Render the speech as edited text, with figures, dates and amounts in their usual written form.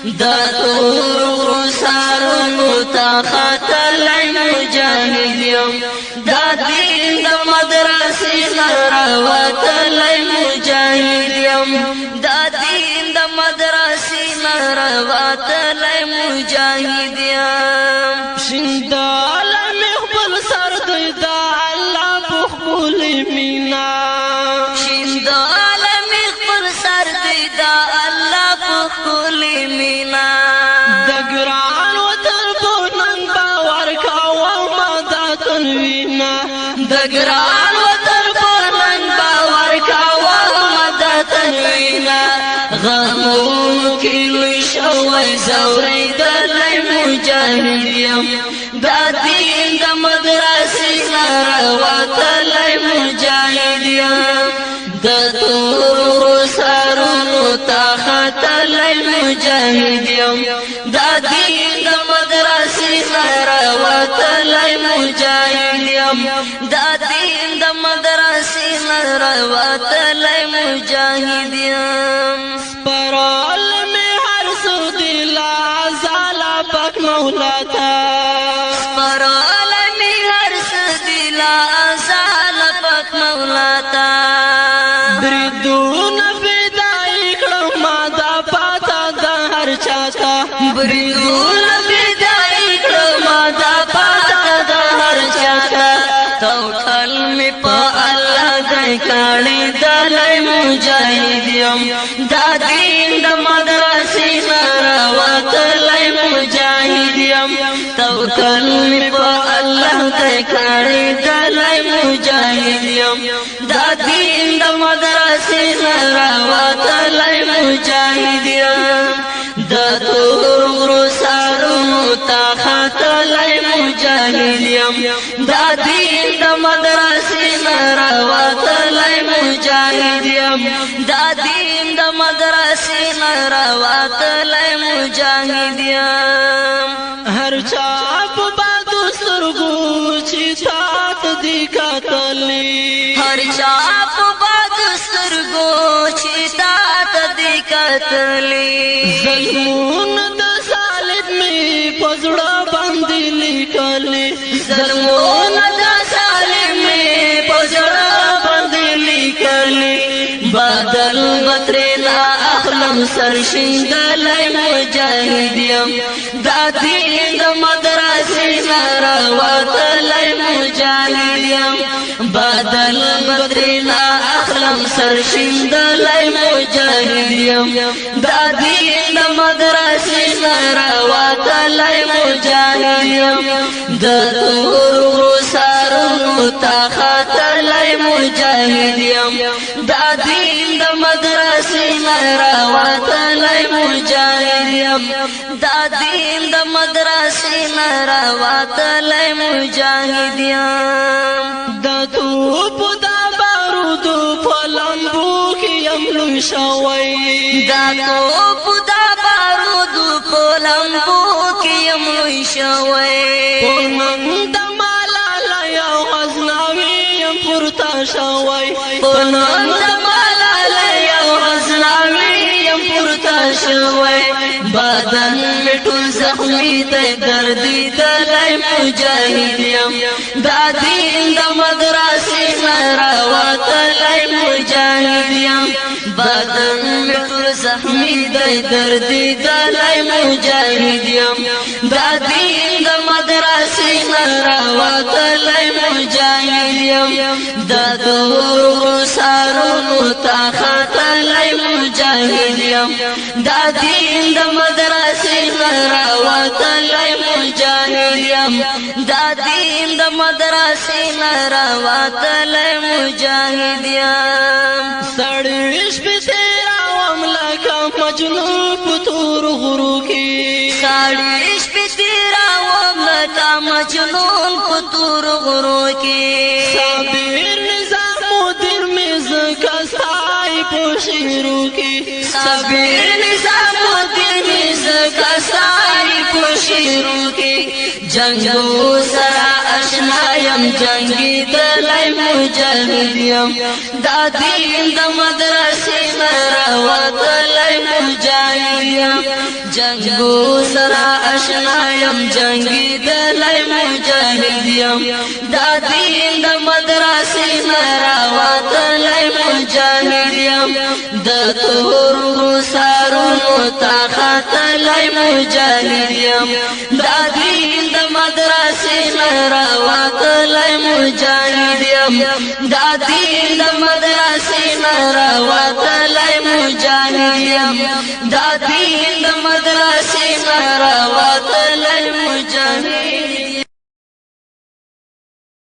دا تور سارونو تا خطلای مجاهد یم دا دین دا مدرسی نرواتلای مجاهد یم دا دین دا مدرسی نرواتلای مجاهد یم شند عالم خپل سر دی دا الله بخبول مینا شند عالم خپل سر دی دا الله بخبول مینا د ګران وطن په نن باور کاوه ما دا تنوینا د ګران وطن په نن باور کاوه ما دا تنوینا غمونو کې لوی شوی زورېدلی مجاهد یم دا دین د مدرسې نروتلی مجاهد یم د تورو سرونو ته ختلی مجاهد یم دا دین د مدرسې نروتلی مجاهد یم دا دین د مدرسې نروتلی مجاهد یم سپرال میں ہر سو دلا زالا پاک مولا تا سپرال میں ہر سو دلا زالا پاک مولا تا بریدون فدائی کړم ما دا پاتا دا هر چاته بریدون فدائی کړم ما دا پاتا دا هر چاته توکل می په الله دای کړي دلای مجاهد یم دا دین د مدرسې نروتلی مجاهد یم توکل می په الله دای کړي دلای مجاهد یم دا دین د مدرسې نروتلی مجاهد یم د تورو سرونو ته ختلی مجاهد یم دا دین د مدرسې نروتلی مجاهد یم دا دین د مدرسې نروتلی مجاهد یم هر چا په بادو سترګو چې تا ته دی کتلې هر چا په بادو سترګو چې تا ته دی کتلې ظلمون د ظالم می پزړه باندې لیکلې ظلمون د ظالم می پزړه باندې لیکلې بدل بترلا اخلم سرشندلای مجاهد یم دا دین د مدرسې نروتلی مجاهد یم بدل بترلا اخلم سرشندلای مجاهد یم دا دین د مدرسې نروتلی مجاهد یم د تورو سرونو ته ختلی مجاهد یم دا دین د مدرسې نروتلی مجاهد یم دا دین د مدرسې نروتلی مجاهد یم د توپ دا بارودو په لمبو کې یم لوی شوی دا توپ دا بارودو په لمبو کې یم لوی شوی په نن د ملاله یو غزنوي یم پورته شوی په نن د ملاله یو غزنوي یم پورته شوی بدن می ټول زخمی دی دردی دلای مجاهد یم دا دین د مدرسې نروتلی مجاهد یم بدن می ټول زخمی دی دردی دلای مجاهد یم دا دین د مدرسې نروتلی مجاهد یم د تورو سرونو ته ختلی مجاهد یم دا دین د مدرسې نروتلی مجاهد یم دا دین د مدرسې نروتلی مجاهد یم سړی شپې تېروم لکه مجنون په تور غرو کې سړی شپې تېروم لکه مجنون په تور غرو کې صابر نظام مدیر مې ځکه ستای په شعرو کې صابر نظام مدیر مې ځکه ستای په شعرو کې جنگو سره آشنا یم جنگی تلای مجاهد یم دا دین د مدرسې نه راوتلی مجاهد یم جنګو سره اشنا یم جنګېدلی مجاهد یم دا دین د مدرسې نه راوتلی مجاهد یم د تورو سارونو ته ختلی مجاهد یم دا دین د مدرسې نه راوتلی مجاهد یم دا دین د مدرسې نه راوتلی مجاهد یم دا دین د مدرسې نه راوتلی